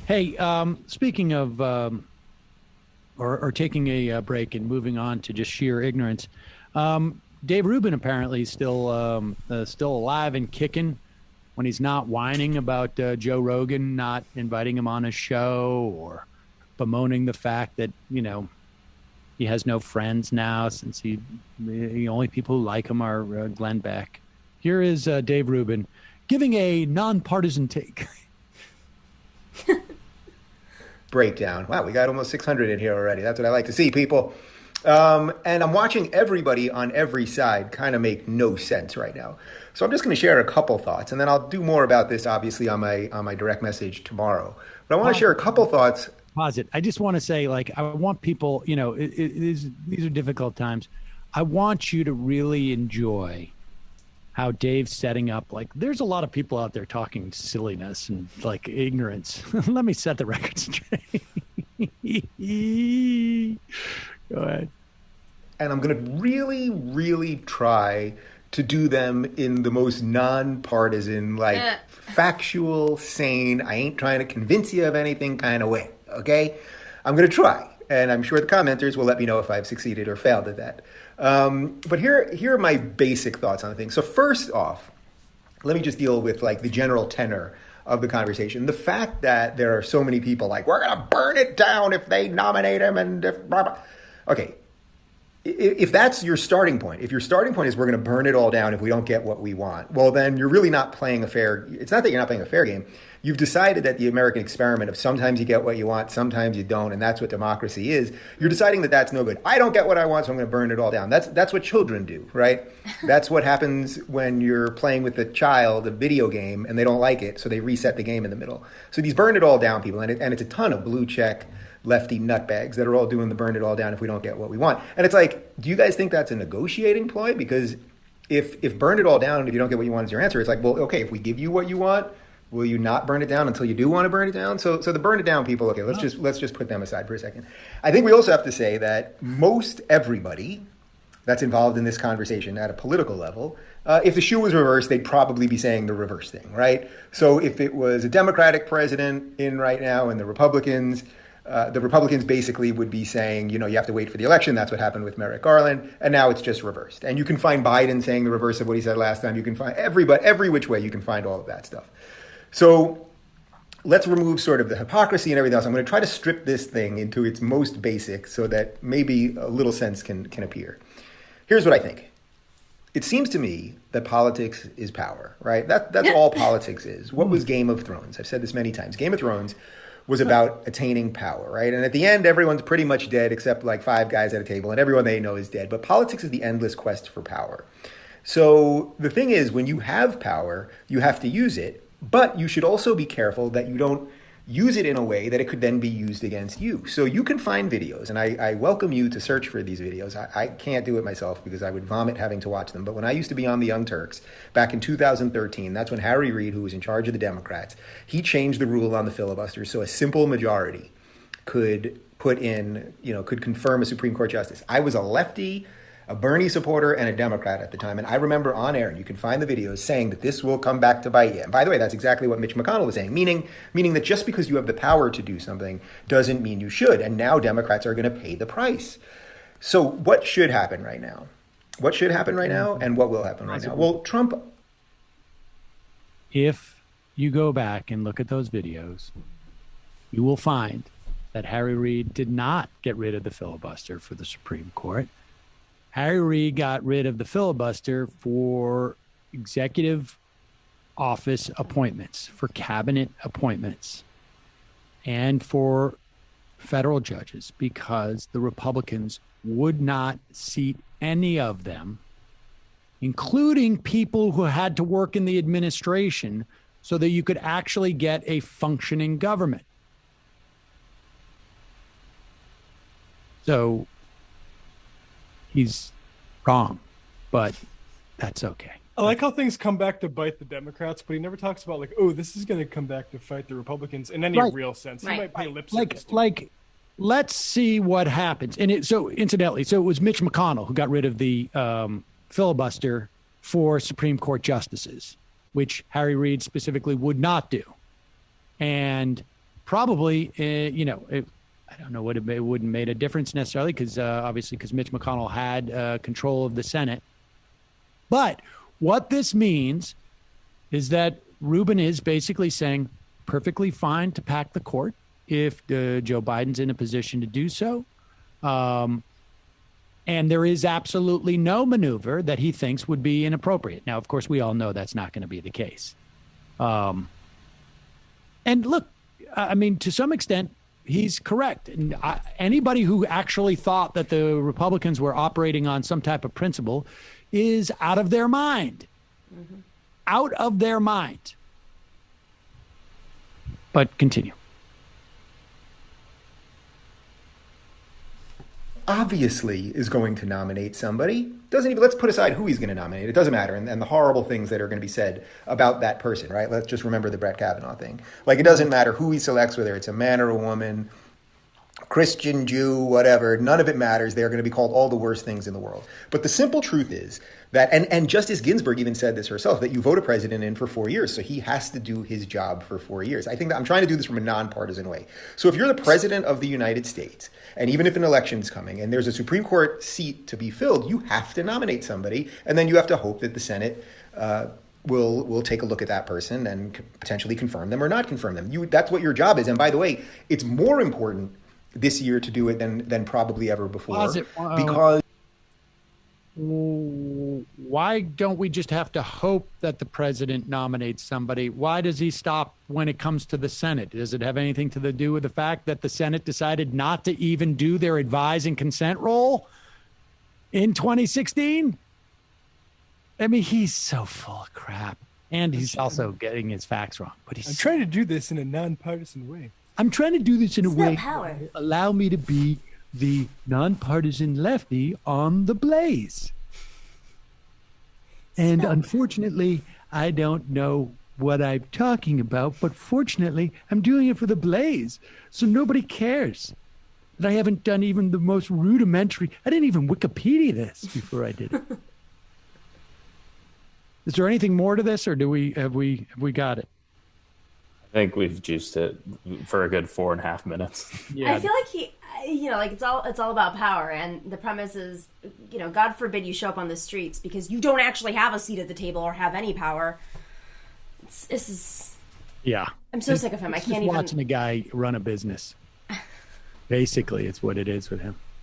Hey, speaking of or taking a break and moving on to just sheer ignorance, Dave Rubin apparently is still alive and kicking when he's not whining about Joe Rogan not inviting him on his show or bemoaning the fact that he has no friends now since the only people who like him are Glenn Beck. Here is Dave Rubin giving a nonpartisan take. Breakdown. Wow, we got almost 600 in here already. That's what I like to see, people. And I'm watching everybody on every side kind of make no sense right now. So I'm just going to share a couple thoughts, and then I'll do more about this, obviously, on my direct message tomorrow. But I want to share a couple thoughts. Pause it. I just want to say, I want people, these are difficult times. I want you to really enjoy how Dave's setting up. There's a lot of people out there talking silliness and ignorance. Let me set the record straight. Go ahead. And I'm going to really, really try to do them in the most nonpartisan, factual, sane, I ain't trying to convince you of anything kind of way. Okay? I'm going to try. And I'm sure the commenters will let me know if I've succeeded or failed at that. But here are my basic thoughts on the thing. So first off, let me just deal with the general tenor of the conversation. The fact that there are so many people we're going to burn it down if they nominate him and if blah, blah. Okay. If that's your starting point, if your starting point is we're going to burn it all down if we don't get what we want, well, then you're really not playing it's not that you're not playing a fair game. You've decided that the American experiment of sometimes you get what you want, sometimes you don't, and that's what democracy is. You're deciding that that's no good. I don't get what I want, so I'm going to burn it all down. That's what children do, right? That's what happens when you're playing with a child, a video game, and they don't like it, so they reset the game in the middle. So these burn it all down people, and it's a ton of blue check lefty nutbags that are all doing the burn it all down if we don't get what we want. And it's do you guys think that's a negotiating ploy? Because if burn it all down and if you don't get what you want is your answer, it's well, okay, if we give you what you want, will you not burn it down until you do want to burn it down? So the burn it down people, okay, let's just put them aside for a second. I think we also have to say that most everybody that's involved in this conversation at a political level, if the shoe was reversed, they'd probably be saying the reverse thing, right? So if it was a Democratic president in right now and the Republicans basically would be saying, you have to wait for the election. That's what happened with Merrick Garland. And now it's just reversed. And you can find Biden saying the reverse of what he said last time. You can find every which way you can find all of that stuff. So let's remove sort of the hypocrisy and everything else. I'm going to try to strip this thing into its most basic so that maybe a little sense can appear. Here's what I think. It seems to me that politics is power, right? That's all politics is. What was Game of Thrones? I've said this many times. Game of Thrones was about attaining power, right? And at the end, everyone's pretty much dead except 5 guys at a table, and everyone they know is dead. But politics is the endless quest for power. So the thing is, when you have power, you have to use it, but you should also be careful that you don't use it in a way that it could then be used against you. So you can find videos, and I welcome you to search for these videos. I can't do it myself because I would vomit having to watch them. But when I used to be on the Young Turks back in 2013, that's when Harry Reid, who was in charge of the Democrats, he changed the rule on the filibuster so a simple majority could could confirm a Supreme Court justice. I was a lefty, a Bernie supporter, and a Democrat at the time. And I remember on air, and you can find the videos, saying that this will come back to bite you. And by the way, that's exactly what Mitch McConnell was saying, meaning that just because you have the power to do something doesn't mean you should. And now Democrats are going to pay the price. So what should happen right now? What should happen right now? And what will happen right now? Well, Trump... If you go back and look at those videos, you will find that Harry Reid did not get rid of the filibuster for the Supreme Court. Harry Reid got rid of the filibuster for executive office appointments, for cabinet appointments, and for federal judges because the Republicans would not seat any of them, including people who had to work in the administration, so that you could actually get a functioning government. So he's wrong, but that's okay. I like how things come back to bite the Democrats, but he never talks about this is going to come back to fight the Republicans in any real sense. He might pay lip service let's see what happens. And incidentally, it was Mitch McConnell who got rid of the filibuster for Supreme Court justices, which Harry Reid specifically would not do. And probably, I don't know what it wouldn't made a difference necessarily because obviously because Mitch McConnell had control of the Senate. But what this means is that Rubin is basically saying perfectly fine to pack the court if Joe Biden's in a position to do so. And there is absolutely no maneuver that he thinks would be inappropriate. Now, of course, we all know that's not going to be the case. And look, I mean, to some extent, he's correct. And anybody who actually thought that the Republicans were operating on some type of principle is out of their mind. Mm-hmm. Out of their mind. But continue. Obviously is going to nominate somebody. Doesn't even, let's put aside who he's going to nominate. It doesn't matter. And the horrible things that are going to be said about that person, right? Let's just remember the Brett Kavanaugh thing. Like, it doesn't matter who he selects, whether it's a man or a woman, Christian, Jew, whatever. None of it matters. They're going to be called all the worst things in the world. But the simple truth is that, and Justice Ginsburg even said this herself, that you vote a president in for 4 years. So he has to do his job for 4 years. I think that I'm trying to do this from a nonpartisan way. So if you're the president of the United States, and even if an election's coming and there's a Supreme Court seat to be filled, you have to nominate somebody. And then you have to hope that the Senate will take a look at that person and potentially confirm them or not confirm them. That's what your job is. And by the way, it's more important this year to do it than probably ever before. Because why don't we just have to hope that the president nominates somebody? Why does he stop when it comes to the Senate? Does it have anything to do with the fact that the Senate decided not to even do their advise and consent role in 2016? I mean, he's so full of crap. And he's also getting his facts wrong. But I'm trying to do this in a nonpartisan way. I'm trying to do this in a way that allow me to be the nonpartisan lefty on the Blaze. And unfortunately, I don't know what I'm talking about, but fortunately, I'm doing it for the Blaze. So nobody cares that I haven't done even the most rudimentary. I didn't even Wikipedia this before I did it. Is there anything more to this, or have we got it? I think we've juiced it for a good 4.5 minutes. Yeah. I feel like it's all about power, and the premise is, God forbid you show up on the streets because you don't actually have a seat at the table or have any power. This is. Yeah. I'm so sick of him. I can't even watching a guy run a business. Basically, it's what it is with him.